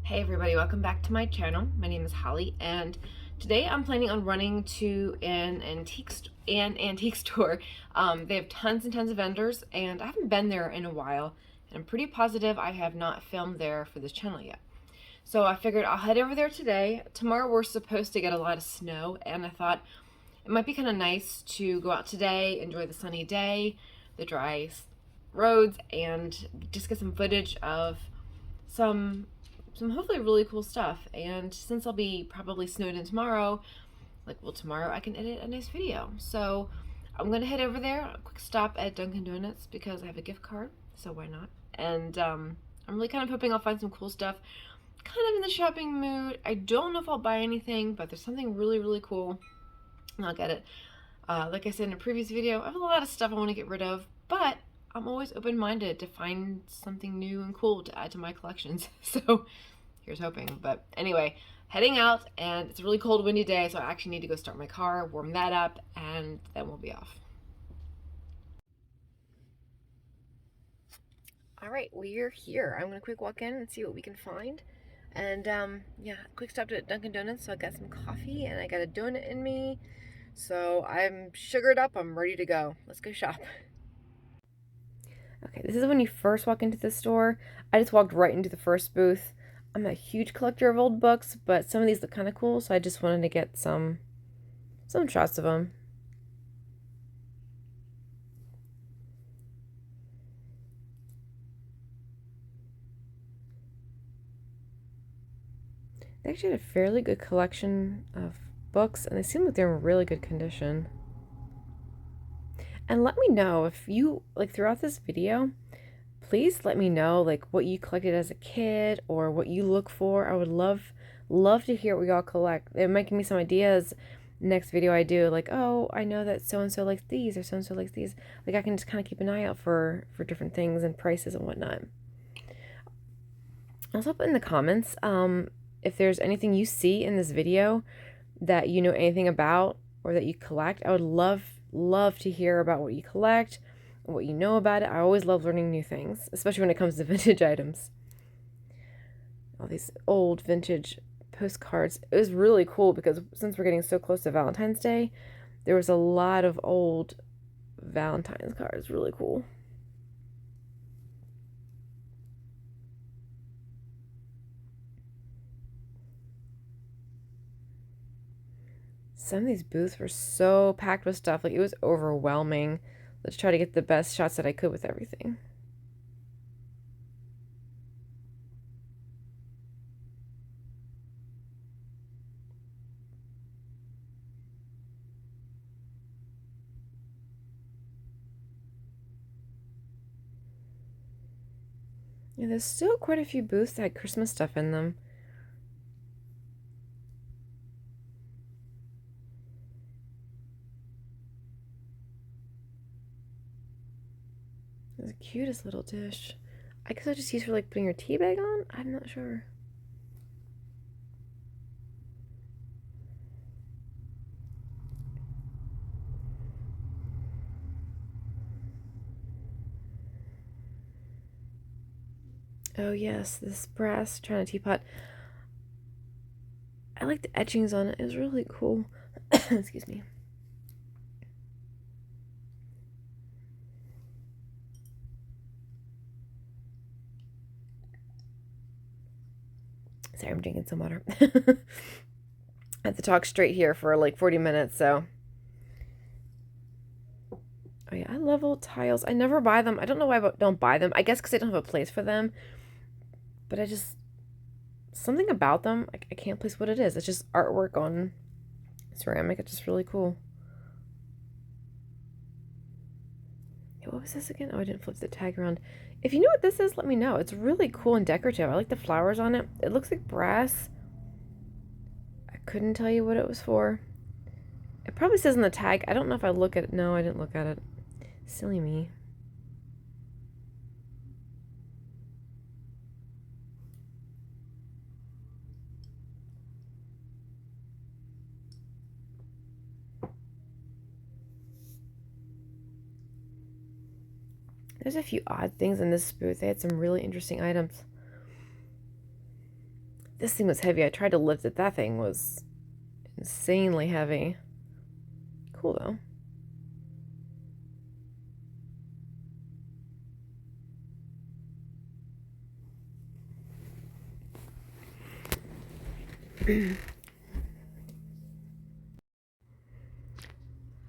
Hey everybody, welcome back to my channel. My name is Holly, and today I'm planning on running to an antique store. They have tons and tons of vendors, and I haven't been there in a while, and I'm pretty positive I have not filmed there for this channel yet. So I figured I'll head over there today. Tomorrow we're supposed to get a lot of snow, and I thought it might be kind of nice to go out today, enjoy the sunny day, the dry roads, and just get some footage of some hopefully really cool stuff. And since I'll be probably snowed in tomorrow, tomorrow I can edit a nice video. So I'm gonna head over there, a quick stop at Dunkin' Donuts because I have a gift card, so why not? And I'm really kind of hoping I'll find some cool stuff. Kind of in the shopping mood. I don't know if I'll buy anything, but there's something really, really cool, and I'll get it. Like I said in a previous video, I have a lot of stuff I want to get rid of, but I'm always open-minded to find something new and cool to add to my collections. So here's hoping. But anyway, heading out, and it's a really cold, windy day, so I actually need to go start my car, warm that up, and then we'll be off. All right, we're here. I'm gonna quick walk in and see what we can find. And yeah, quick stop at Dunkin' Donuts. So I got some coffee and I got a donut in me. So I'm sugared up. I'm ready to go. Let's go shop. Okay, this is when you first walk into the store. I just walked right into the first booth. I'm a huge collector of old books, but some of these look kind of cool, so I just wanted to get some shots of them. They actually had a fairly good collection of books, and they seem like they're in really good condition. And let me know if you, throughout this video, please let me know, what you collected as a kid or what you look for. I would love to hear what y'all collect. It might give me some ideas next video I do, oh, I know that so-and-so likes these or so-and-so likes these. I can just kind of keep an eye out for different things and prices and whatnot. Also put in the comments if there's anything you see in this video that you know anything about or that you collect. I would love to hear about what you collect, what you know about it. I always love learning new things, especially when it comes to vintage items. All these old vintage postcards. It was really cool because since we're getting so close to Valentine's Day, there was a lot of old Valentine's cards. Really cool. Some of these booths were so packed with stuff. It was overwhelming. Let's try to get the best shots that I could with everything. Yeah, there's still quite a few booths that had Christmas stuff in them. It's the cutest little dish. I guess I just use for putting your tea bag on? I'm not sure. Oh yes, this brass China teapot. I like the etchings on it. It was really cool. Excuse me. Sorry, I'm drinking some water. I have to talk straight here for 40 minutes, so. Oh yeah, I love old tiles. I never buy them. I don't know why I don't buy them. I guess because I don't have a place for them. But something about them, I can't place what it is. It's just artwork on ceramic. It's just really cool. What was this again? Oh, I didn't flip the tag around. If you know what this is, let me know. It's really cool and decorative. I like the flowers on it. It looks like brass. I couldn't tell you what it was for. It probably says on the tag. I don't know if I look at it. No, I didn't look at it. Silly me. There's a few odd things in this booth. They had some really interesting items. This thing was heavy. I tried to lift it. That thing was insanely heavy. Cool though.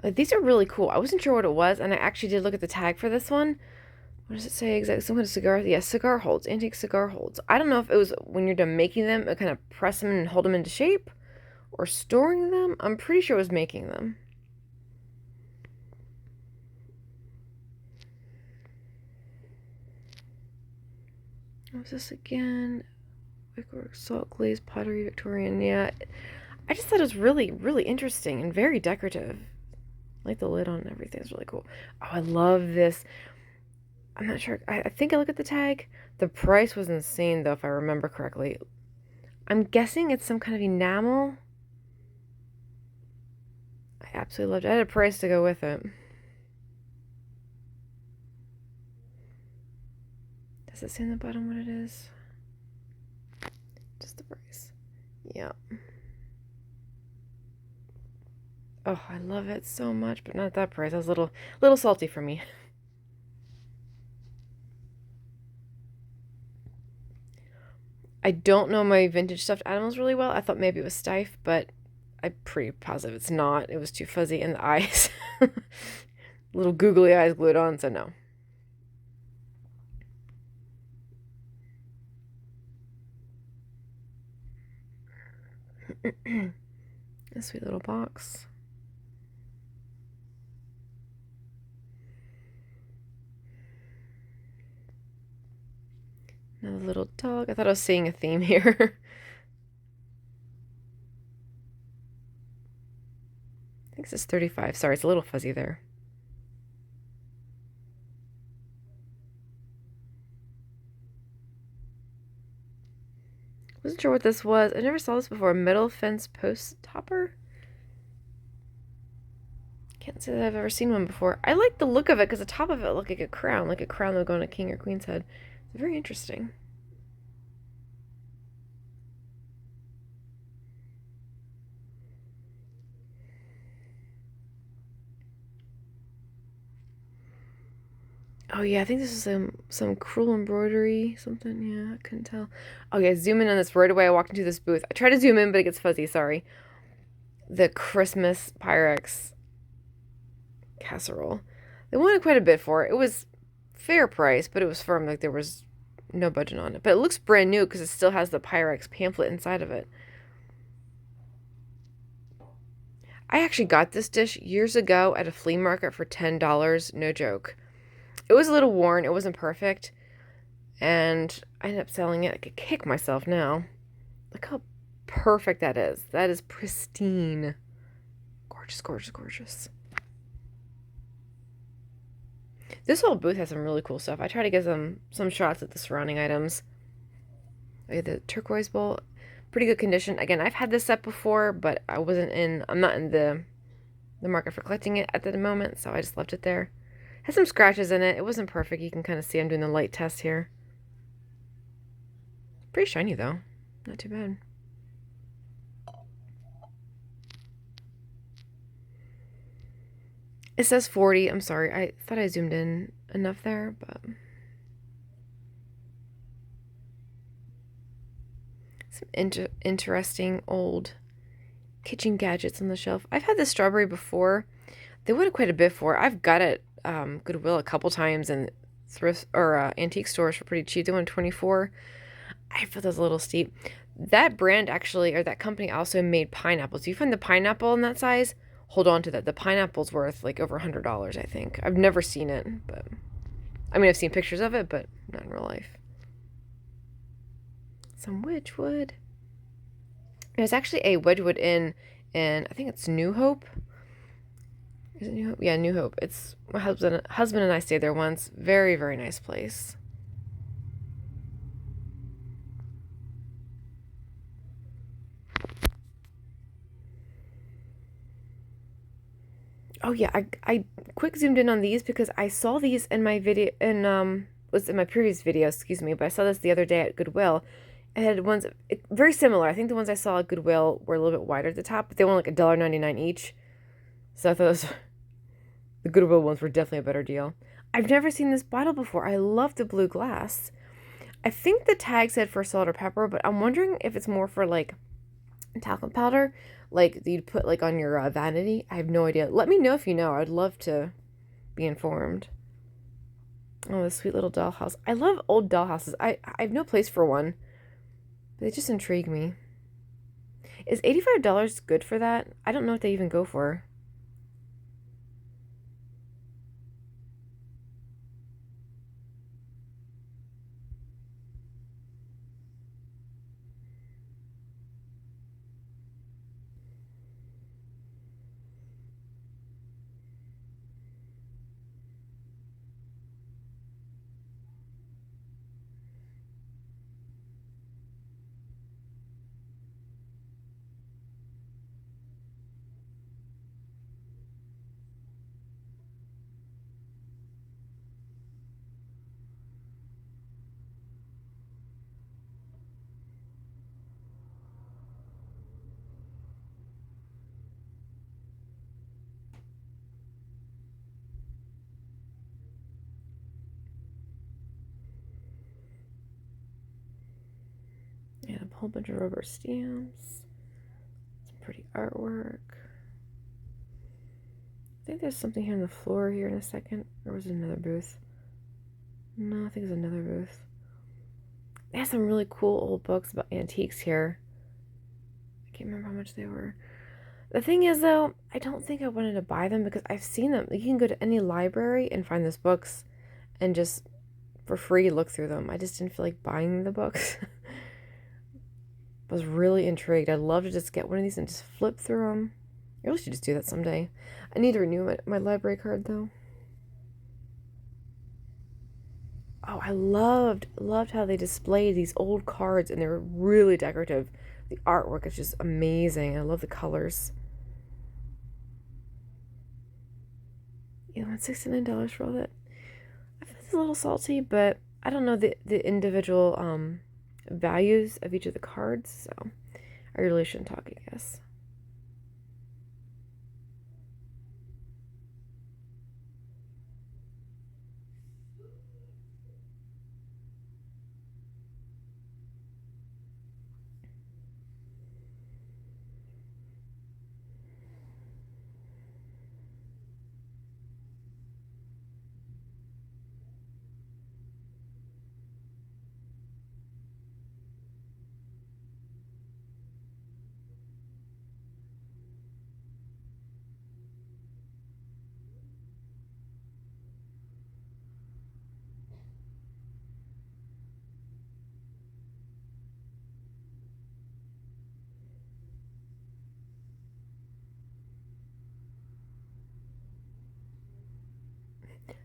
These are really cool. I wasn't sure what it was, and I actually did look at the tag for this one. What does it say exactly? Some kind of cigar? Yeah, cigar holds. Antique cigar holds. I don't know if it was when you're done making them, it kind of press them and hold them into shape, or storing them. I'm pretty sure it was making them. What was this again? Wickwork, salt glaze, pottery, Victorian. Yeah, I just thought it was really, really interesting and very decorative. I like the lid on everything. It's really cool. Oh, I love this. I'm not sure. I think I look at the tag. The price was insane, though, if I remember correctly. I'm guessing it's some kind of enamel. I absolutely loved it. I had a price to go with it. Does it say on the bottom what it is? Just the price. Yeah. Oh, I love it so much, but not at that price. That was a little salty for me. I don't know my vintage stuffed animals really well. I thought maybe it was Steiff, but I'm pretty positive it's not. It was too fuzzy in the eyes. Little googly eyes glued on, so no. A sweet little box. Another little dog. I thought I was seeing a theme here. I think this is 35. Sorry, it's a little fuzzy there. Wasn't sure what this was. I never saw this before. A metal fence post topper? Can't say that I've ever seen one before. I like the look of it because the top of it looked like a crown that would go on a king or queen's head. It's very interesting. Oh yeah, I think this is some crewel embroidery, something. Yeah, I couldn't tell. Oh yeah, zoom in on this right away. I walked into this booth. I try to zoom in, but it gets fuzzy. Sorry. The Christmas Pyrex casserole. They wanted quite a bit for it. It was fair price, but it was firm. Like there was no budget on it. But it looks brand new because it still has the Pyrex pamphlet inside of it. I actually got this dish years ago at a flea market for $10. No joke. It was a little worn. It wasn't perfect. And I ended up selling it. I could kick myself now. Look how perfect that is. That is pristine. Gorgeous, gorgeous, gorgeous. This whole booth has some really cool stuff. I try to get some shots at the surrounding items. Okay, the turquoise bowl, pretty good condition. Again, I've had this set before, but I'm not in the market for collecting it at the moment, so I just left it there. Has some scratches in it. It wasn't perfect. You can kind of see I'm doing the light test here. Pretty shiny though. Not too bad. It says 40. I'm sorry. I thought I zoomed in enough there, but some interesting old kitchen gadgets on the shelf. I've had this strawberry before. They wanted quite a bit for it. I've got it Goodwill a couple times and thrift or antique stores for pretty cheap. They wanted 24. I thought that was a little steep. That brand actually, or that company also made pineapples. Do you find the pineapple in that size? Hold on to that. The pineapple's worth like over $100, I think. I've never seen it, but I mean, I've seen pictures of it, but not in real life. Some Wedgwood. There's actually a Wedgwood Inn in, I think it's New Hope. Is it New Hope? Yeah, New Hope. It's my husband and I stayed there once. Very, very nice place. Oh yeah, I quick zoomed in on these because I saw these in my video was in my previous video, excuse me, but I saw this the other day at Goodwill. I had ones very similar. I think the ones I saw at Goodwill were a little bit wider at the top, but they were like $1.99 each. So I thought the Goodwill ones were definitely a better deal. I've never seen this bottle before. I love the blue glass. I think the tag said for salt or pepper, but I'm wondering if it's more for like talcum powder, like you'd put like on your vanity. I have no idea. Let me know if you know. I'd love to be informed. Oh, this sweet little dollhouse. I love old dollhouses. I have no place for one, but they just intrigue me. Is $85 good for that? I don't know what they even go for. Yeah, a whole bunch of rubber stamps. Some pretty artwork. I think there's something here on the floor here in a second. Or was it another booth? No, I think it's another booth. They have some really cool old books about antiques here. I can't remember how much they were. The thing is, though, I don't think I wanted to buy them because I've seen them. You can go to any library and find those books and just for free look through them. I just didn't feel like buying the books. I was really intrigued. I'd love to just get one of these and just flip through them. I really should just do that someday. I need to renew my library card, though. Oh, I loved how they displayed these old cards, and they were really decorative. The artwork is just amazing. I love the colors. You know, it's $69 for all that. I feel it's a little salty, but I don't know the individual values of each of the cards, so I really shouldn't talk, I guess.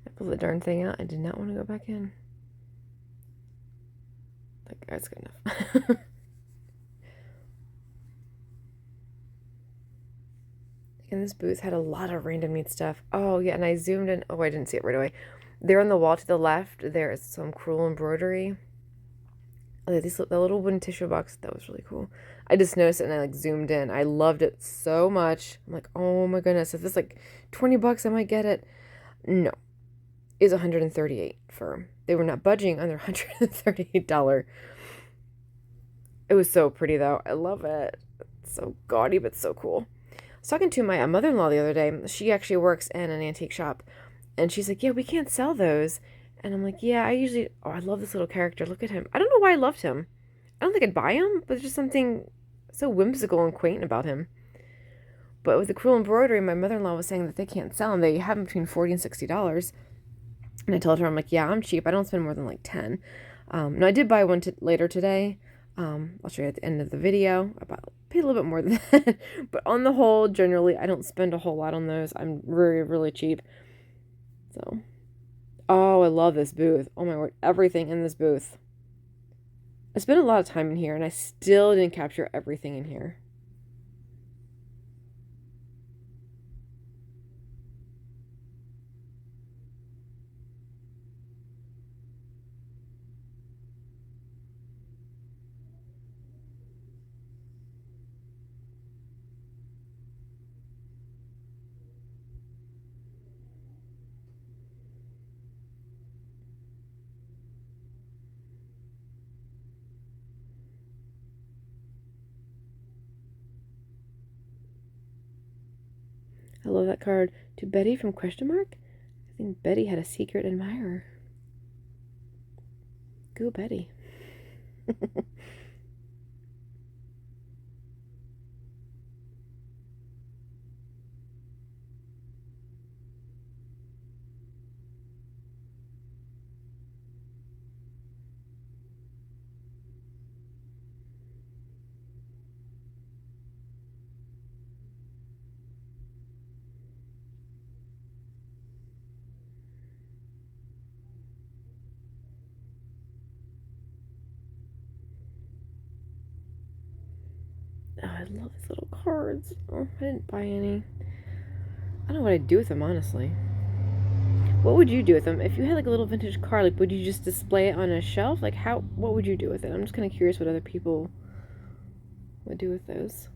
I pulled the darn thing out. I did not want to go back in. Like, that's good enough. And this booth had a lot of random neat stuff. Oh, yeah, and I zoomed in. Oh, I didn't see it right away. There on the wall to the left, there is some crewel embroidery. Oh, the little wooden tissue box, that was really cool. I just noticed it and I like zoomed in. I loved it so much. I'm like, oh my goodness, if this is like 20 bucks, I might get it. No, it's 138 for. They were not budging on their $138. It was so pretty though. I love it. It's so gaudy, but so cool. I was talking to my mother-in-law the other day. She actually works in an antique shop, and she's like, "Yeah, we can't sell those." And I'm like, "Yeah, I usually. Oh, I love this little character. Look at him. I don't know why I loved him. I don't think I'd buy him, but there's just something so whimsical and quaint about him." But with the crewel embroidery, my mother-in-law was saying that they can't sell them. They have them between $40 and $60. And I told her, I'm like, "Yeah, I'm cheap. I don't spend more than like 10." No, I did buy one later today. I'll show you at the end of the video. About pay a little bit more than that, but on the whole, generally, I don't spend a whole lot on those. I'm really, really cheap. So, oh, I love this booth. Oh my word, everything in this booth. I spent a lot of time in here, and I still didn't capture everything in here. I love that card. To Betty from Question Mark? I think Betty had a secret admirer. Go Betty. Oh, I love these little cards. Oh, I didn't buy any. I don't know what I'd do with them, honestly. What would you do with them? If you had like a little vintage card, like would you just display it on a shelf? Like what would you do with it? I'm just kind of curious what other people would do with those.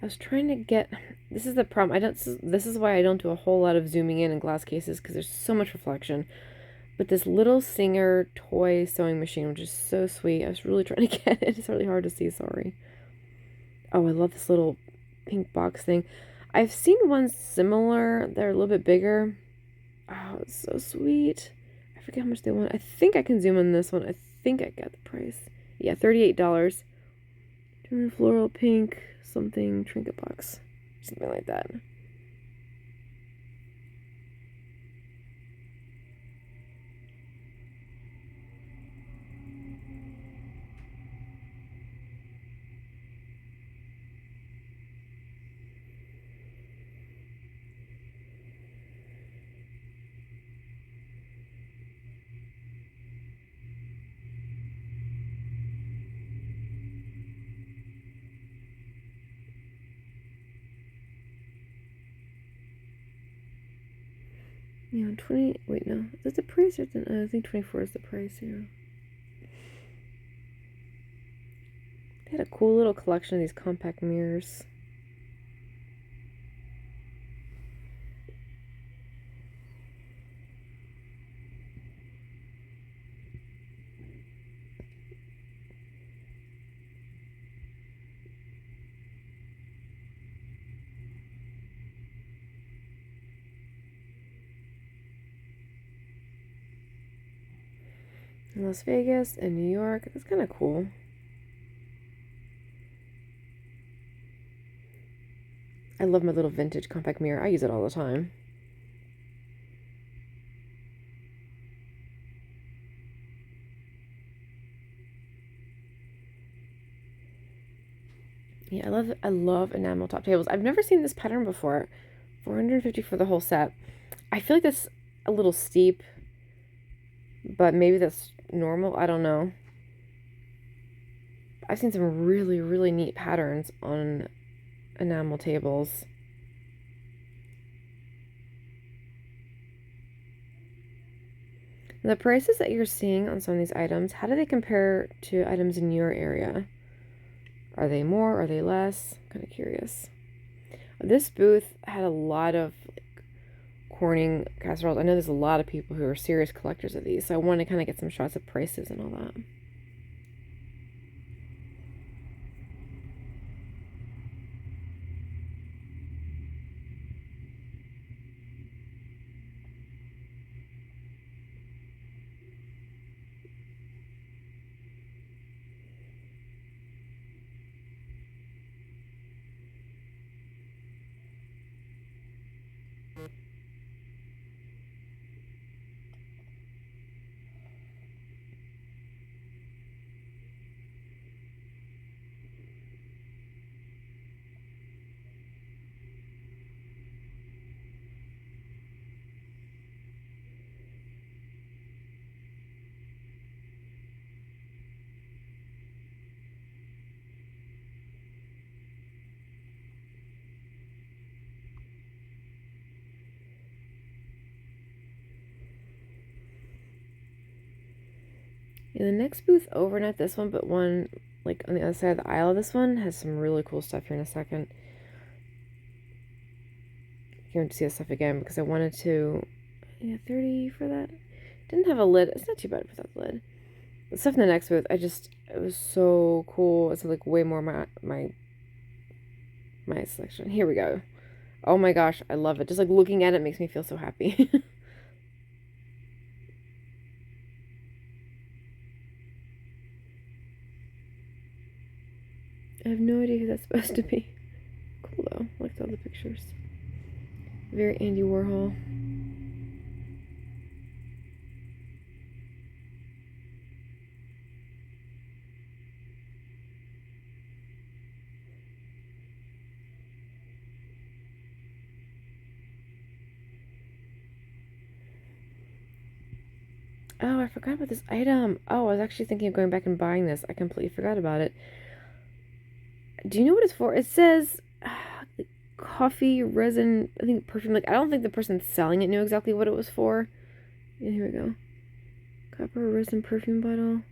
I was trying to get. This is the problem. I don't. This is why I don't do a whole lot of zooming in glass cases because there's so much reflection. But this little Singer toy sewing machine, which is so sweet. I was really trying to get it. It's really hard to see. Sorry. Oh, I love this little pink box thing. I've seen ones similar. They're a little bit bigger. Oh, it's so sweet. I forget how much they want. I think I can zoom in this one. I think I got the price. Yeah, $38. Floral pink something trinket box. Something like that. Yeah, 20. Wait, no. Is that the price? Or I think 24 is the price, yeah. They had a cool little collection of these compact mirrors. In Las Vegas and New York. That's kind of cool. I love my little vintage compact mirror. I use it all the time. Yeah, I love enamel top tables. I've never seen this pattern before. $450 for the whole set. I feel like that's a little steep, but maybe that's normal. I don't know. I've seen some really, really neat patterns on enamel tables. The prices that you're seeing on some of these items, how do they compare to items in your area? Are they more? Are they less? I'm kind of curious. This booth had a lot of Corning casseroles. I know there's a lot of people who are serious collectors of these, so I want to kind of get some shots of prices and all that. Yeah, the next booth over, not this one, but one like on the other side of the aisle, this one has some really cool stuff here in a second. I can't wait to see this stuff again because I wanted to, yeah, 30 for that. Didn't have a lid. It's not too bad without the lid. The stuff in the next booth, it was so cool. It's like way more my selection. Here we go. Oh my gosh, I love it. Just like looking at it makes me feel so happy. I have no idea who that's supposed to be. Cool though. I liked all the pictures. Very Andy Warhol. Oh, I forgot about this item. Oh, I was actually thinking of going back and buying this. I completely forgot about it. Do you know what it's for? It says coffee, resin, I think perfume. Like, I don't think the person selling it knew exactly what it was for. Yeah, here we go. Copper resin perfume bottle.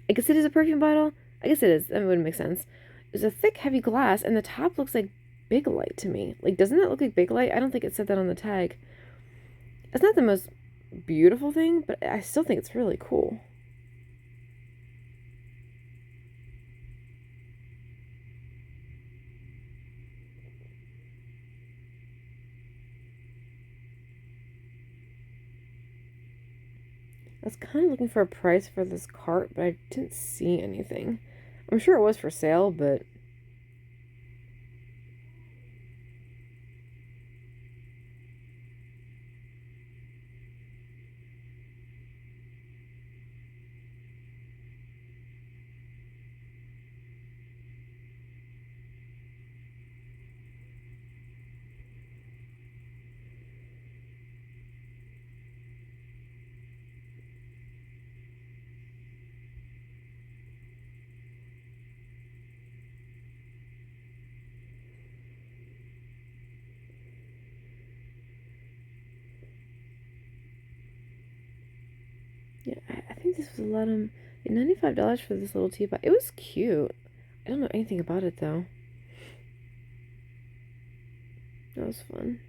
I guess it is a perfume bottle. I guess it is. That wouldn't make sense. It's a thick, heavy glass, and the top looks like Big Light to me. Like, doesn't that look like Big Light? I don't think it said that on the tag. It's not the most beautiful thing, but I still think it's really cool. I was kind of looking for a price for this cart, but I didn't see anything. I'm sure it was for sale, but yeah, I think this was a lot of $95 for this little teapot. It was cute. I don't know anything about it though. That was fun.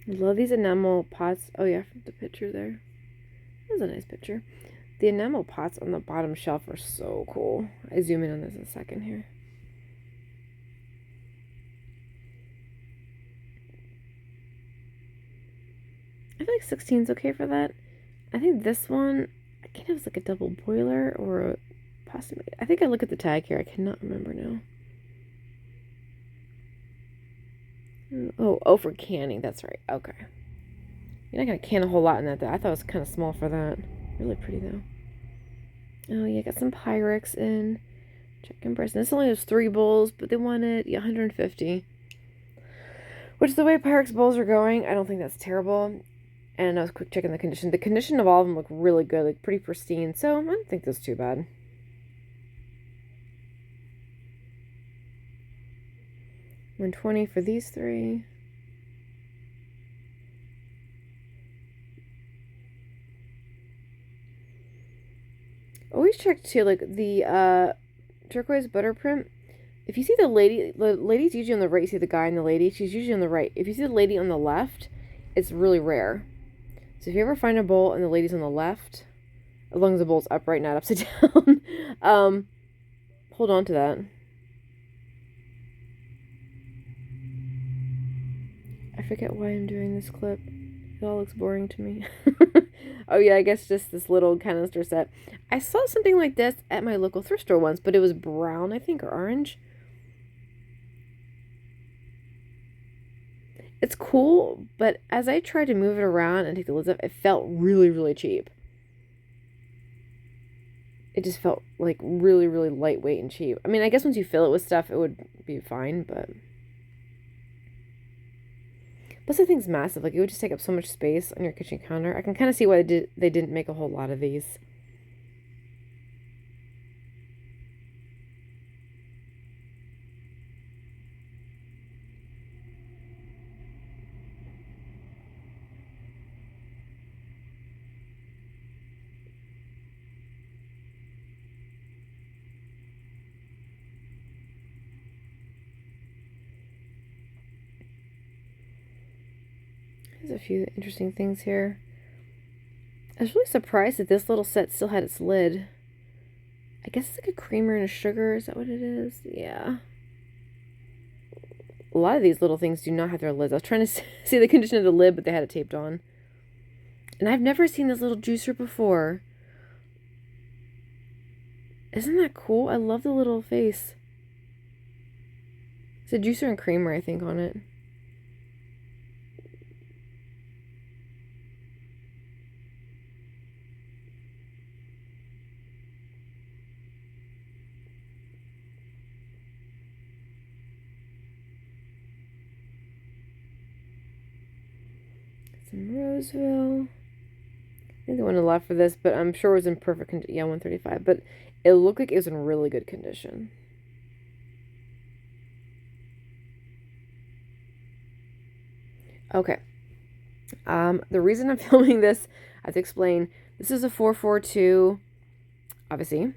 I love these enamel pots. Oh yeah, the picture there. That was a nice picture. The enamel pots on the bottom shelf are so cool. I zoom in on this in a second here. I feel like 16 is okay for that. I think this one, I can't have like a double boiler or a possibly. I think I look at the tag here. I cannot remember now. Oh, for canning. That's right. Okay. You're not gonna can a whole lot in that though. I thought it was kind of small for that. Really pretty though. Oh yeah, got some Pyrex in. Chicken breast. And this only has 3 bowls, but they wanted 150. Which is the way Pyrex bowls are going. I don't think that's terrible. And I was quick checking the condition. The condition of all of them look really good, like pretty pristine. So I don't think that's too bad. $120 for these 3. Always check too, like the turquoise butter print. If you see the lady's usually on the right. You see the guy and the lady. She's usually on the right. If you see the lady on the left, it's really rare. So if you ever find a bowl and the lady's on the left, as long as the bowl's upright, not upside down, hold on to that. I forget why I'm doing this clip. It all looks boring to me. Oh yeah, I guess just this little canister set. I saw something like this at my local thrift store once, but it was brown, I think, or orange. It's cool, but as I tried to move it around and take the lids off, it felt really, really cheap. It just felt like really, really lightweight and cheap. I mean, I guess once you fill it with stuff, it would be fine, but... Plus, the thing's massive. Like, it would just take up so much space on your kitchen counter. I can kind of see why they didn't make a whole lot of these. There's a few interesting things here. I was really surprised that this little set still had its lid. I guess it's like a creamer and a sugar. Is that what it is? Yeah. A lot of these little things do not have their lids. I was trying to see the condition of the lid, but they had it taped on. And I've never seen this little juicer before. Isn't that cool? I love the little face. It's a juicer and creamer, I think, on it. Some Roseville. I think they wanted a lot for this, but I'm sure it was in perfect condition. Yeah, 135. But it looked like it was in really good condition. Okay. The reason I'm filming this, I have to explain. This is a 442, obviously.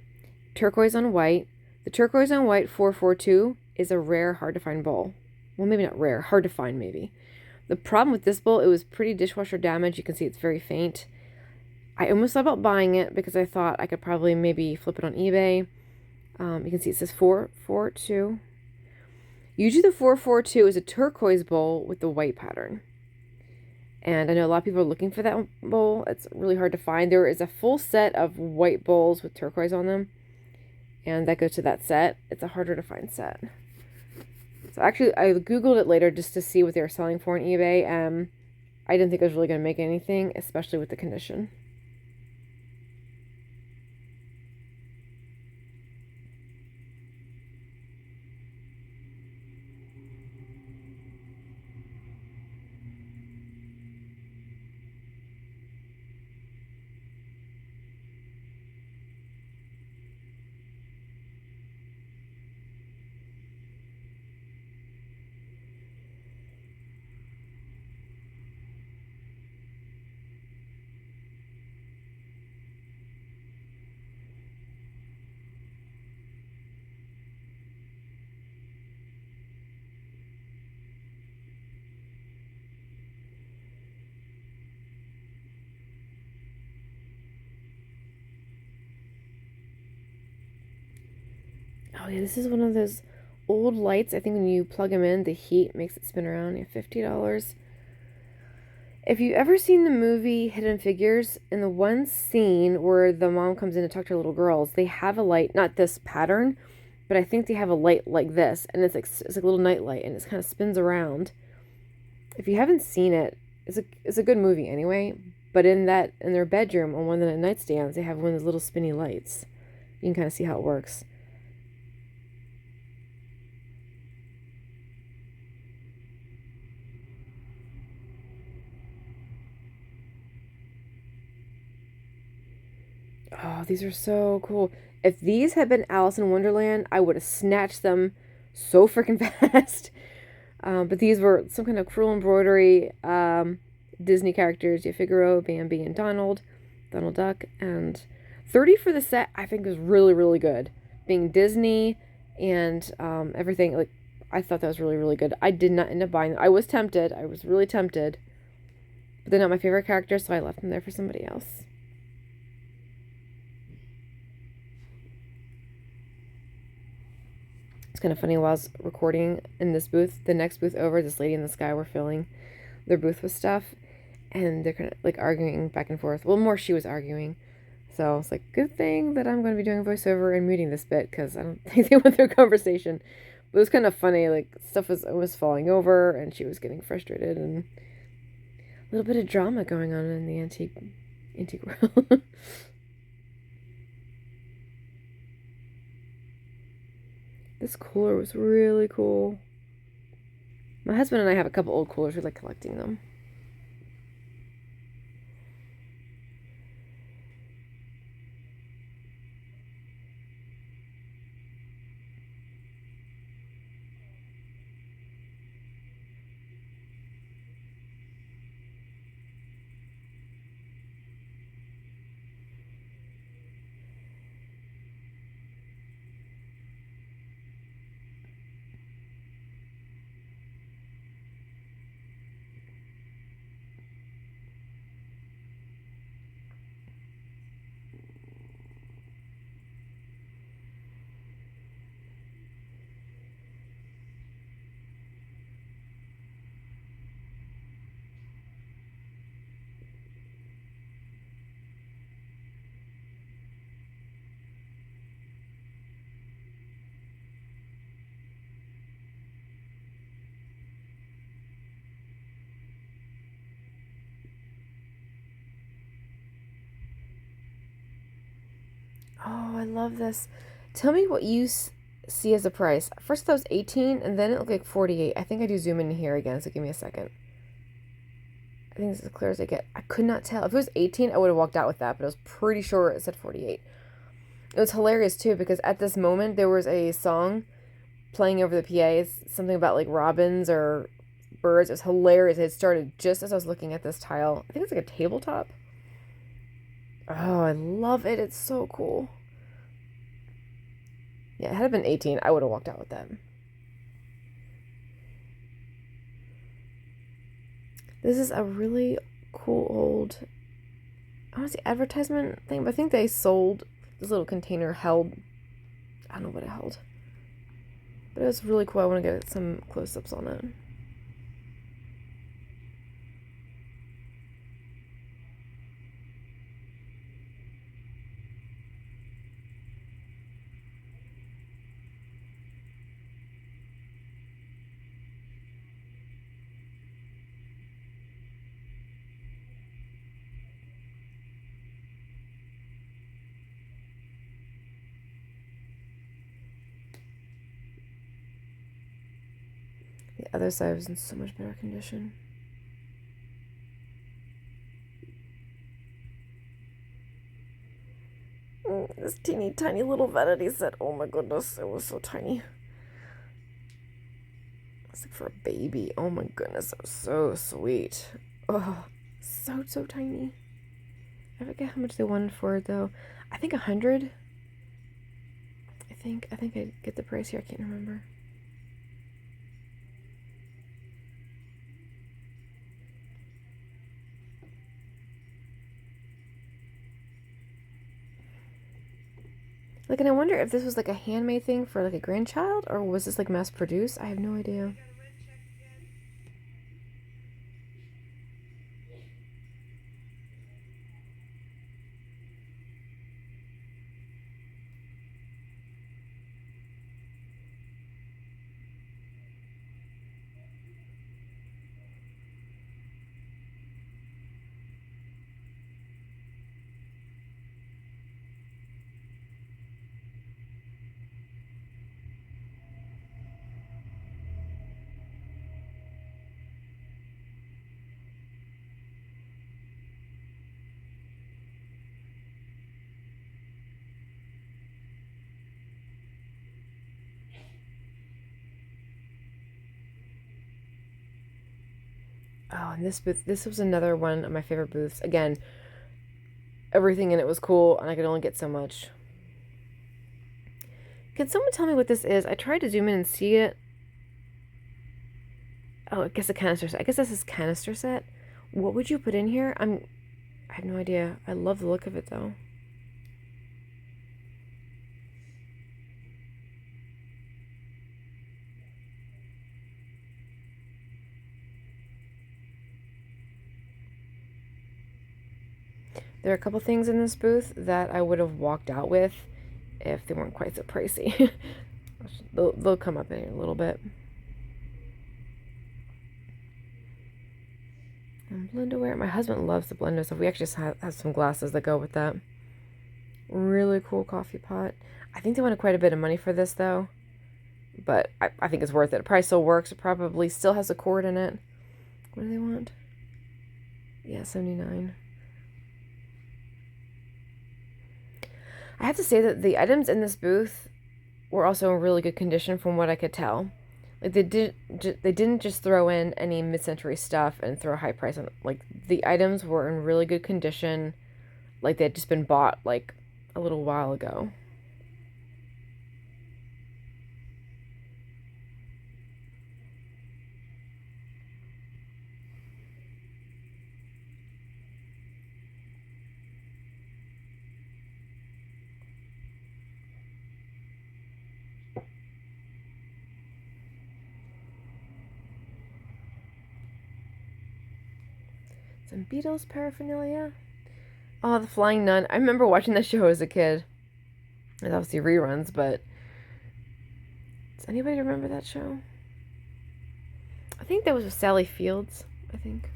Turquoise on white. The turquoise on white 442 is a rare, hard to find bowl. Well, maybe not rare, hard to find maybe. The problem with this bowl, it was pretty dishwasher damaged. You can see it's very faint. I almost thought about buying it because I thought I could probably maybe flip it on eBay. You can see it says 442. Usually the 442 is a turquoise bowl with the white pattern. And I know a lot of people are looking for that bowl. It's really hard to find. There is a full set of white bowls with turquoise on them. And that goes to that set. It's a harder to find set. So actually, I Googled it later just to see what they were selling for on eBay. I didn't think it was really going to make anything, especially with the condition. Oh yeah, this is one of those old lights. I think when you plug them in, the heat makes it spin around. Yeah, $50. If you've ever seen the movie Hidden Figures, in the one scene where the mom comes in to talk to her little girls, they have a light, not this pattern, but I think they have a light like this, and it's like a little night light, and it kind of spins around. If you haven't seen it, it's a good movie anyway. But in their bedroom on one of the nightstands, they have one of those little spinny lights. You can kind of see how it works. Oh, these are so cool. If these had been Alice in Wonderland, I would have snatched them so freaking fast. But these were some kind of cruel embroidery Disney characters. You have Figaro, Bambi, and Donald Duck. And 30 for the set, I think was really, really good. Being Disney and everything, like, I thought that was really, really good. I did not end up buying them. I was tempted. I was really tempted. But they're not my favorite characters, so I left them there for somebody else. It's kind of funny, while I was recording in this booth, the next booth over, this lady and this guy were filling their booth with stuff, and they're kind of like arguing back and forth. Well, more she was arguing. So it's like, good thing that I'm going to be doing a voiceover and muting this bit, because I don't think they want their conversation. But it was kind of funny, like, stuff was almost falling over, and she was getting frustrated, and a little bit of drama going on in the antique world. This cooler was really cool. My husband and I have a couple old coolers. We like collecting them. Oh, I love this. Tell me what you see as a price. First, that was 18, and then it looked like 48. I think I do zoom in here again, so give me a second. I think this is as clear as I get. I could not tell. If it was 18, I would have walked out with that, but I was pretty sure it said 48. It was hilarious, too, because at this moment, there was a song playing over the PAs, something about, like, robins or birds. It was hilarious. It started just as I was looking at this tile. I think it's like a tabletop. Oh, I love it. It's so cool. Yeah, had it been 18, I would have walked out with that. This is a really cool old, I want to say advertisement thing, but I think they sold this little container held, I don't know what it held. But it was really cool. I want to get some close-ups on it. The other side was in so much better condition. This teeny tiny little vanity set. Oh my goodness, it was so tiny. It's like for a baby. Oh my goodness, it was so sweet. Oh, so tiny. I forget how much they wanted for it though. I think 100. I think I get the price here. I can't remember. Like, and I wonder if this was like a handmade thing for like a grandchild, or was this like mass produced? I have no idea. Oh, and this booth, this was another one of my favorite booths. Again, everything in it was cool, and I could only get so much. Can someone tell me what this is? I tried to zoom in and see it. Oh, I guess a canister set. I guess this is canister set. What would you put in here? I have no idea. I love the look of it though. There are a couple things in this booth that I would have walked out with if they weren't quite so pricey. they'll come up in here a little bit. And Blendoware. My husband loves the Blendo stuff. We actually just have some glasses that go with that. Really cool coffee pot. I think they wanted quite a bit of money for this though. But I think it's worth it. The price still works. It probably still has a cord in it. What do they want? Yeah, 79. I have to say that the items in this booth were also in really good condition from what I could tell. Like they didn't just throw in any mid-century stuff and throw a high price on it. Like the items were in really good condition, like they had just been bought like a little while ago. Some Beatles paraphernalia. Oh, The Flying Nun. I remember watching that show as a kid. It's obviously reruns, but does anybody remember that show? I think that was with Sally Fields, I think.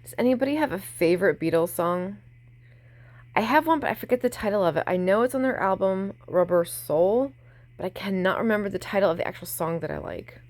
Does anybody have a favorite Beatles song? I have one, but I forget the title of it. I know it's on their album Rubber Soul, but I cannot remember the title of the actual song that I like.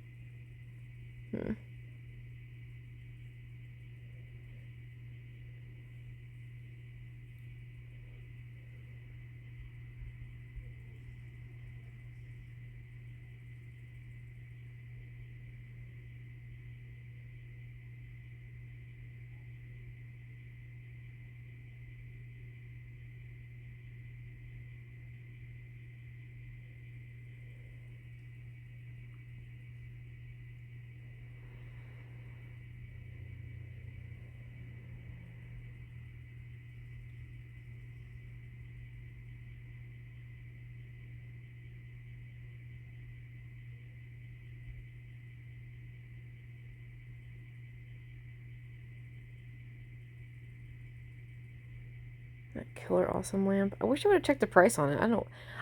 That killer awesome lamp. I wish I would have checked the price on it.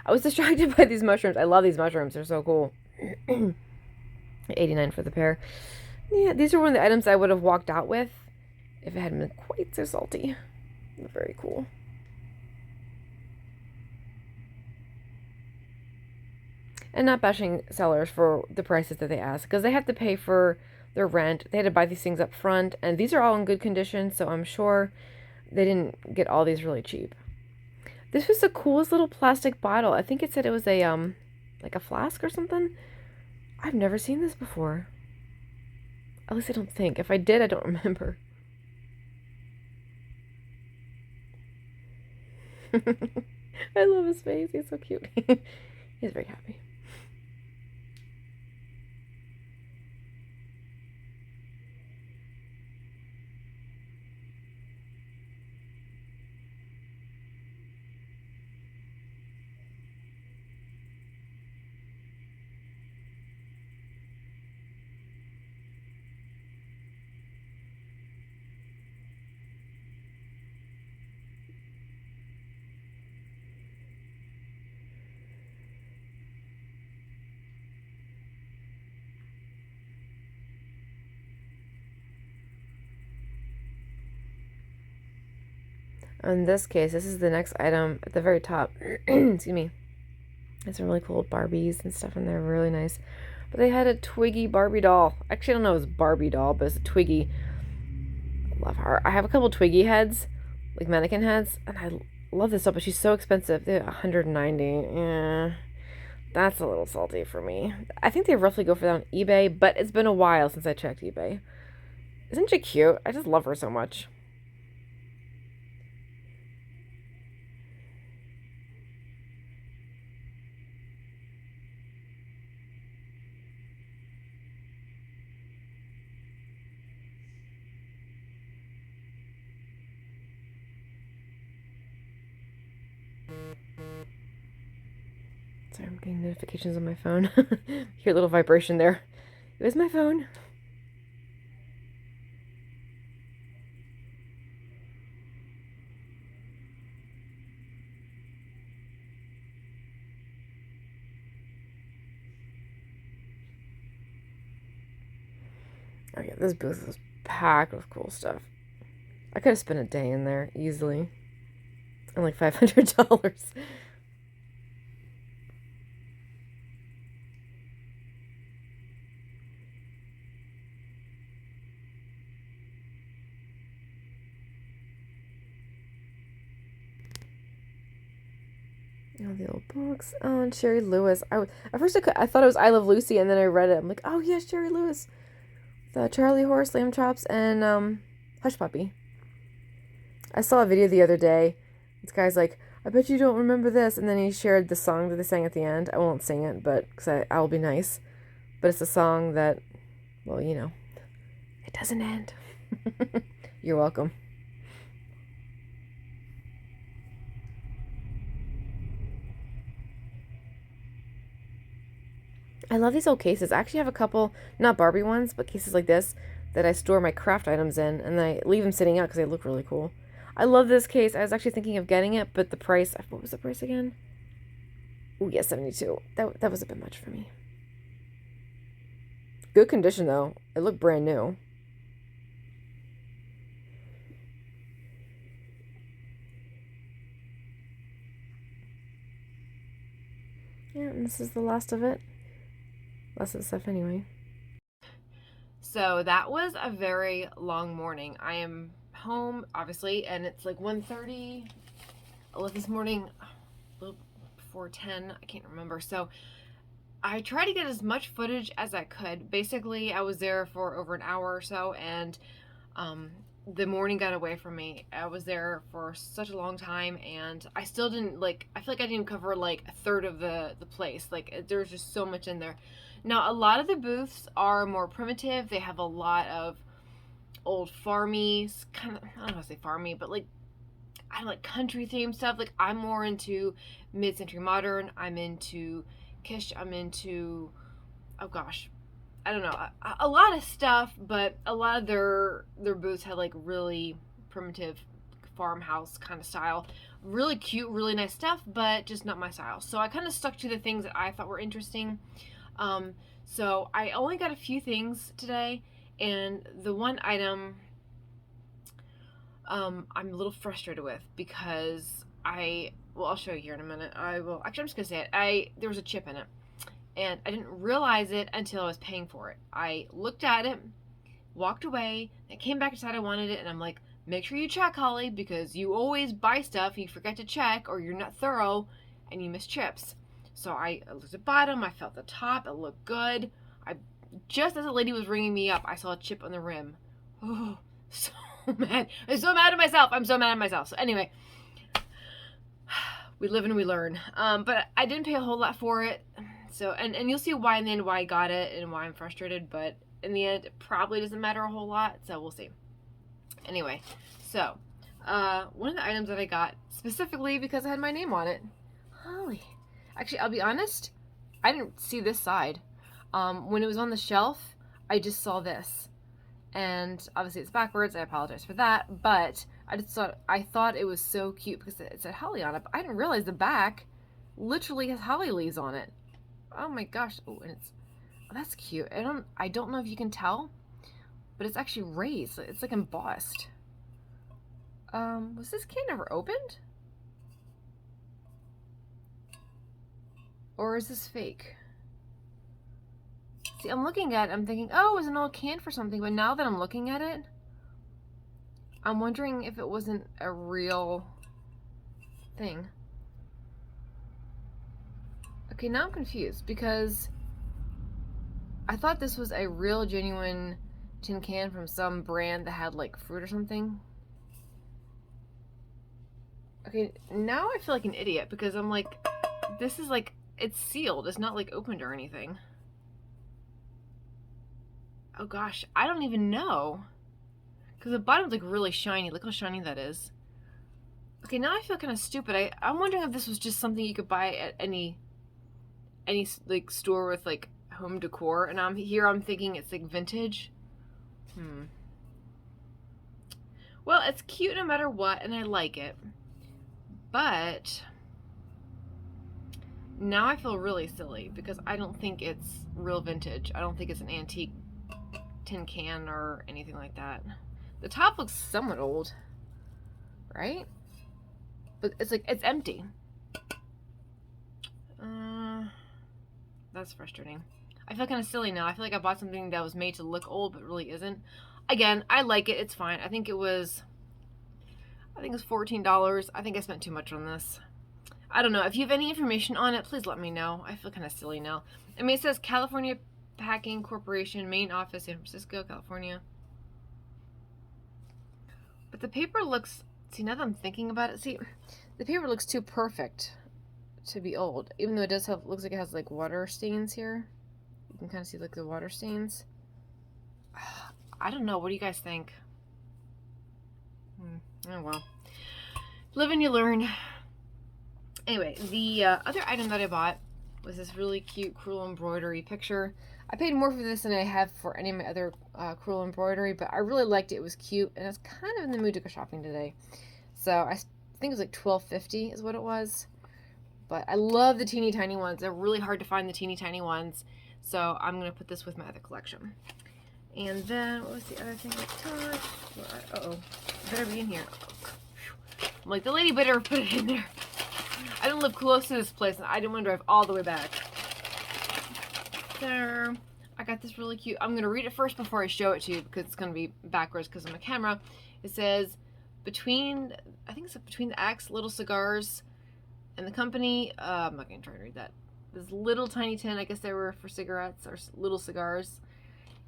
I was distracted by these mushrooms. I love these mushrooms. They're so cool. 89 for the pair. Yeah, these are one of the items I would have walked out with if it hadn't been quite so salty. They're very cool. And not bashing sellers for the prices that they ask, because they have to pay for their rent. They had to buy these things up front, and these are all in good condition, so I'm sure they didn't get all these really cheap. This was the coolest little plastic bottle. I think it said it was a like a flask or something. I've never seen this before. At least I don't think. If I did, I don't remember. I love his face. He's so cute. He's very happy. In this case, this is the next item at the very top. Excuse me. There's some really cool Barbies and stuff in there. Really nice. But they had a Twiggy Barbie doll. Actually, I don't know if it's Barbie doll, but it's a Twiggy. I love her. I have a couple Twiggy heads, like mannequin heads, and I love this doll, but she's so expensive. They're $190. Yeah. That's a little salty for me. I think they roughly go for that on eBay, but it's been a while since I checked eBay. Isn't she cute? I just love her so much. Sorry, I'm getting notifications on my phone. Hear a little vibration there. It was my phone. Oh yeah, this booth was packed with cool stuff. I could have spent a day in there easily. And like $500. Oh, the old books. Oh, and Sherry Lewis. At first I thought it was I Love Lucy, and then I read it. I'm like, oh yeah, Sherry Lewis. The Charlie Horse, Lamb Chops, and Hush Puppy. I saw a video the other day. This guy's like, I bet you don't remember this. And then he shared the song that they sang at the end. I won't sing it, but because I'll be nice. But it's a song that, well, you know, it doesn't end. You're welcome. I love these old cases. I actually have a couple, not Barbie ones, but cases like this that I store my craft items in, and I leave them sitting out because they look really cool. I love this case. I was actually thinking of getting it, but the price, what was the price again? Oh, yeah, 72. That was a bit much for me. Good condition, though. It looked brand new. Yeah, and this is the last of it. Last of the stuff anyway. So that was a very long morning. I am home, obviously, and it's like 1:30. I left this morning a little before 10. I can't remember. So I tried to get as much footage as I could. Basically, I was there for over an hour or so, and the morning got away from me. I was there for such a long time, and I still didn't, like, I feel like I didn't cover like a third of the place. Like, there's just so much in there. Now, a lot of the booths are more primitive. They have a lot of old farmy, kind of, I don't know how to say farmy, but like, I like country themed stuff. Like, I'm more into mid-century modern. I'm into Kish. I'm into, oh gosh, I don't know, a lot of stuff, but a lot of their booths had like really primitive farmhouse kind of style. Really cute, really nice stuff, but just not my style. So I kind of stuck to the things that I thought were interesting. So I only got a few things today, and the one item I'm a little frustrated with because I'll show you here in a minute. Actually, I'm just gonna say it. There was a chip in it, and I didn't realize it until I was paying for it. I looked at it, walked away, I came back and decided I wanted it, and I'm like, make sure you check, Holly, because you always buy stuff and you forget to check, or you're not thorough and you miss chips. So I looked at the bottom, I felt the top, it looked good. Just as the lady was ringing me up, I saw a chip on the rim. Oh, so mad. I'm so mad at myself. I'm so mad at myself. So anyway, we live and we learn. But I didn't pay a whole lot for it. So, and you'll see why in the end why I got it and why I'm frustrated. But in the end, it probably doesn't matter a whole lot. So we'll see. Anyway, so one of the items that I got specifically because it had my name on it. Holly. Actually, I'll be honest, I didn't see this side. When it was on the shelf, I just saw this. And obviously it's backwards, I apologize for that, but I thought it was so cute because it said holly on it, but I didn't realize the back literally has holly leaves on it. Oh my gosh. Oh, and that's cute. I don't know if you can tell, but it's actually raised. It's like embossed. Was this can ever opened? Or is this fake? See, I'm looking at it, I'm thinking, oh, it was an old can for something, but now that I'm looking at it, I'm wondering if it wasn't a real thing. Okay, now I'm confused because I thought this was a real genuine tin can from some brand that had like fruit or something. Okay, now I feel like an idiot because I'm like, this is like, it's sealed, it's not like opened or anything. Oh gosh, I don't even know. Because the bottom's like really shiny. Look how shiny that is. Okay, now I feel kind of stupid. I'm wondering if this was just something you could buy at any like store with like home decor. And I'm thinking it's like vintage. Well, it's cute no matter what, and I like it. But now I feel really silly because I don't think it's real vintage. I don't think it's an antique tin can or anything like that. The top looks somewhat old, right? But it's like, it's empty. That's frustrating. I feel kind of silly now. I feel like I bought something that was made to look old but really isn't. Again, I like it. It's fine. I think it was $14. I think I spent too much on this. I don't know. If you have any information on it, please let me know. I feel kind of silly now. I mean, it says California Packing Corporation, main office, San Francisco, California. But the paper looks, see, now that I'm thinking about it, see, the paper looks too perfect to be old. Even though it does have, looks like it has like water stains here. You can kind of see like the water stains. I don't know. What do you guys think? Oh well. Live and you learn. Anyway, the other item that I bought was this really cute crewel embroidery picture. I paid more for this than I have for any of my other crewel embroidery, but I really liked it. It was cute, and I was kind of in the mood to go shopping today. So I think it was like $12.50 is what it was. But I love the teeny tiny ones. They're really hard to find, the teeny tiny ones. So I'm going to put this with my other collection. And then, what was the other thing I touched? Uh-oh. It better be in here. I'm like, the lady better put it in there. I didn't live close to this place, and I didn't want to drive all the way back. There. I got this really cute. I'm going to read it first before I show it to you because it's going to be backwards because of my camera. It says, I think it's between the axe, little cigars, and the company. I'm not going to try to read that. This little tiny tin, I guess they were for cigarettes or little cigars.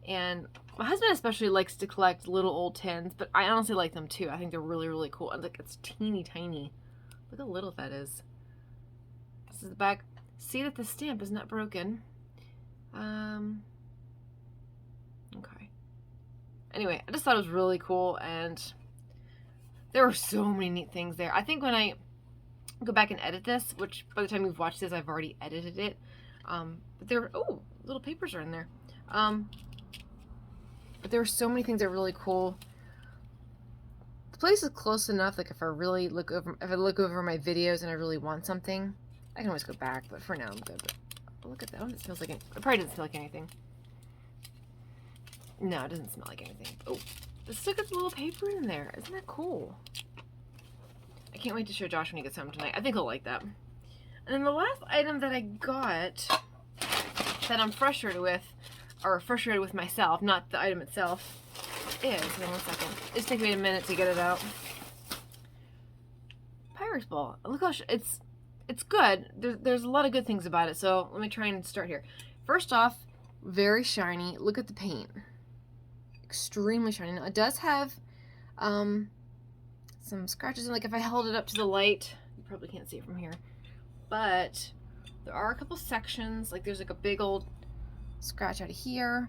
And my husband especially likes to collect little old tins, but I honestly like them too. I think they're really, really cool. And look, it's teeny tiny. Look how little that is. This is the back. See that the stamp is not broken. Okay. Anyway, I just thought it was really cool, and there were so many neat things there. I think when I go back and edit this, which by the time you've watched this, I've already edited it. But there were, oh, little papers are in there. But there were so many things that are really cool. The place is close enough, like if I really look over my videos and I really want something, I can always go back, but for now I'm good. But look at that one, it smells like it probably doesn't smell like anything. No, it doesn't smell like anything. Oh, there's still got the little paper in there. Isn't that cool? I can't wait to show Josh when he gets home tonight. I think he'll like that. And then the last item that I got that I'm frustrated with, or frustrated with myself, not the item itself, is, hold on 1 second. It's taking me a minute to get it out. Pirate's Ball. Look how it's good. There's a lot of good things about it, so let me try and start here. First off, very shiny. Look at the paint. Extremely shiny. Now, it does have some scratches, and like if I held it up to the light, you probably can't see it from here, but there are a couple sections, like there's like a big old scratch out of here.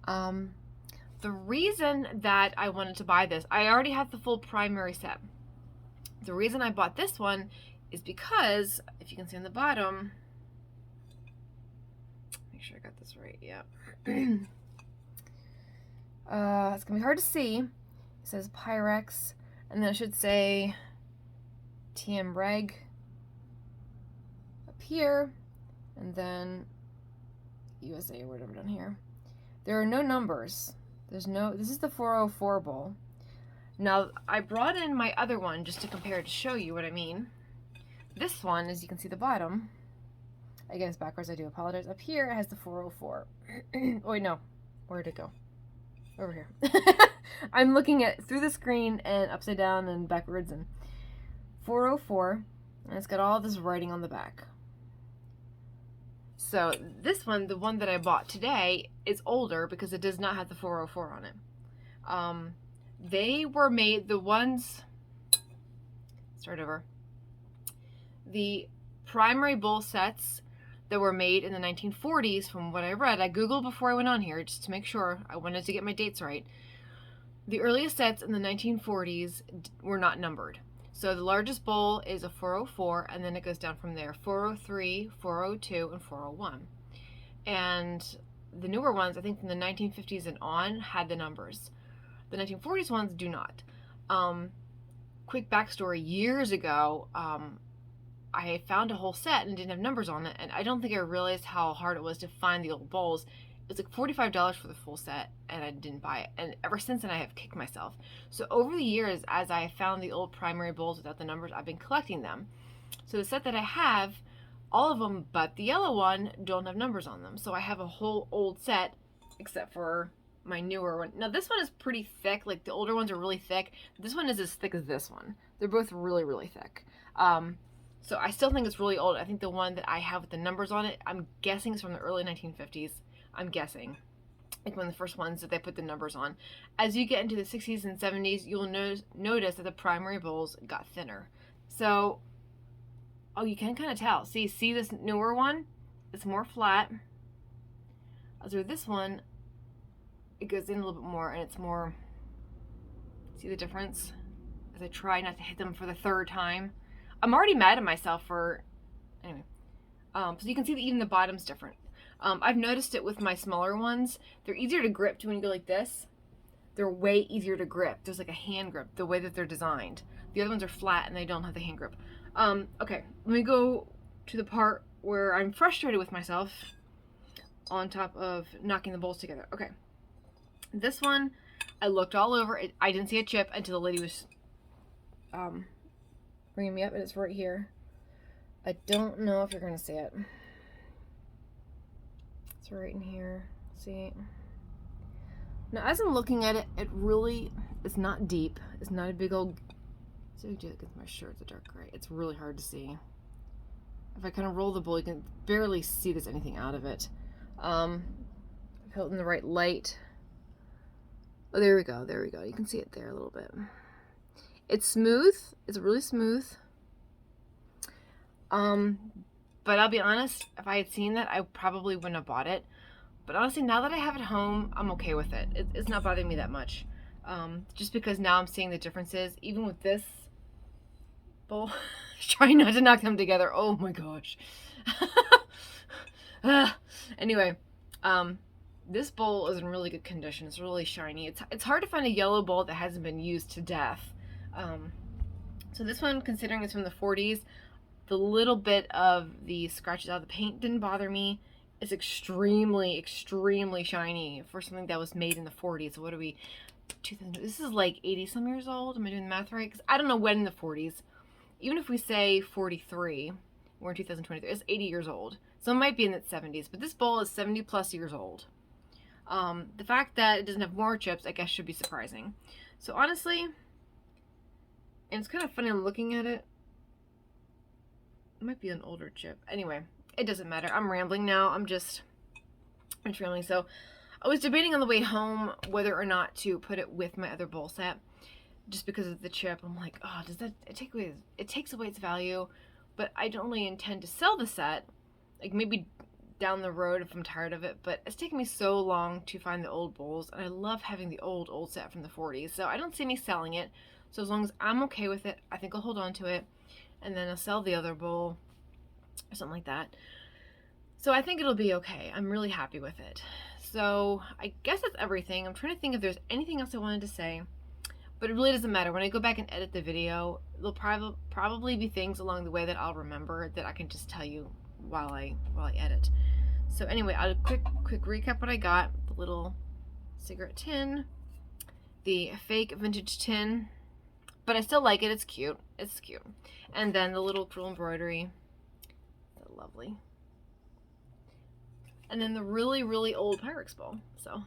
The reason that I wanted to buy this, I already have the full primary set. The reason I bought this one is because, if you can see on the bottom, make sure I got this right, yeah. It's gonna be hard to see. It says Pyrex, and then it should say TM Reg up here, and then USA or whatever down here. There are no numbers. This is the 404 bowl. Now, I brought in my other one just to compare to show you what I mean. This one, as you can see the bottom, again, it's backwards, I do apologize. Up here, it has the 404. Oh, wait, no. Where'd it go? Over here. I'm looking at through the screen and upside down and backwards, and 404, and it's got all this writing on the back. So this one, the one that I bought today, is older because it does not have the 404 on it. They were made, the ones, start over, the primary bowl sets that were made in the 1940s, from what I read, I googled before I went on here just to make sure, I wanted to get my dates right. The earliest sets in the 1940s were not numbered. So the largest bowl is a 404, and then it goes down from there, 403, 402, and 401. And the newer ones, I think from the 1950s and on, had the numbers. The 1940s ones do not. Quick backstory, years ago, I found a whole set and didn't have numbers on it, and I don't think I realized how hard it was to find the old bowls. It was like $45 for the full set, and I didn't buy it. And ever since then, I have kicked myself. So over the years, as I have found the old primary bowls without the numbers, I've been collecting them. So the set that I have, all of them but the yellow one don't have numbers on them. So I have a whole old set, except for my newer one. Now this one is pretty thick. Like the older ones are really thick. This one is as thick as this one. They're both really, really thick. So I still think it's really old. I think the one that I have with the numbers on it, I'm guessing it's from the early 1950s. I'm guessing. Like one of the first ones that they put the numbers on. As you get into the 60s and 70s, you'll notice that the primary bowls got thinner. So, oh, you can kind of tell. See this newer one? It's more flat. As with this one, it goes in a little bit more, and it's more, see the difference? As I try not to hit them for the third time. I'm already mad at myself for, anyway. So you can see that even the bottom's different. I've noticed it with my smaller ones. They're easier to grip when you go like this. They're way easier to grip. There's like a hand grip, the way that they're designed. The other ones are flat and they don't have the hand grip. Okay, let me go to the part where I'm frustrated with myself on top of knocking the bowls together. Okay, this one, I looked all over it. I didn't see a chip until the lady was bringing me up, and it's right here. I don't know if you're going to see it. It's right in here. See? Now, as I'm looking at it, it's not deep. It's not a big old... So I do it against my shirt, the dark gray. It's really hard to see. If I kind of roll the bowl, you can barely see there's anything out of it. I've held in the right light. Oh, there we go. There we go. You can see it there a little bit. It's smooth. It's really smooth. But I'll be honest, if I had seen that, I probably wouldn't have bought it. But honestly, now that I have it home, I'm okay with it. It's not bothering me that much. Just because now I'm seeing the differences, even with this bowl. Trying not to knock them together. Oh my gosh. Anyway, this bowl is in really good condition. It's really shiny. It's hard to find a yellow bowl that hasn't been used to death. So this one, considering it's from the 40s, the little bit of the scratches out of the paint didn't bother me. It's extremely, extremely shiny for something that was made in the 40s. So what are we? This is like 80 some years old. Am I doing the math right? Because I don't know when in the 40s. Even if we say 43, we're in 2023, it's 80 years old. So it might be in its 70s, but this bowl is 70 plus years old. The fact that it doesn't have more chips, I guess, should be surprising. So honestly, and it's kind of funny, I'm looking at it. It might be an older chip. Anyway, it doesn't matter. I'm rambling now. I'm just rambling. So I was debating on the way home whether or not to put it with my other bowl set. Just because of the chip, I'm like, oh, it takes away its value, but I don't really intend to sell the set, like maybe down the road if I'm tired of it, but it's taken me so long to find the old bowls, and I love having the old set from the 40s, so I don't see me selling it. So as long as I'm okay with it, I think I'll hold on to it, and then I'll sell the other bowl or something like that. So I think it'll be okay. I'm really happy with it. So I guess that's everything. I'm trying to think if there's anything else I wanted to say. But it really doesn't matter. When I go back and edit the video, there'll probably be things along the way that I'll remember that I can just tell you while I edit. So anyway, I'll quick recap what I got. The little cigarette tin, the fake vintage tin, but I still like it. It's cute. It's cute. And then the little crewel embroidery. They're lovely. And then the really, really old Pyrex bowl. So,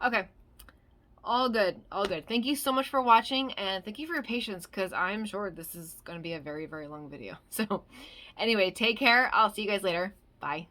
okay. All good, all good. Thank you so much for watching, and thank you for your patience, because I'm sure this is going to be a very, very long video. So, anyway, take care. I'll see you guys later. Bye.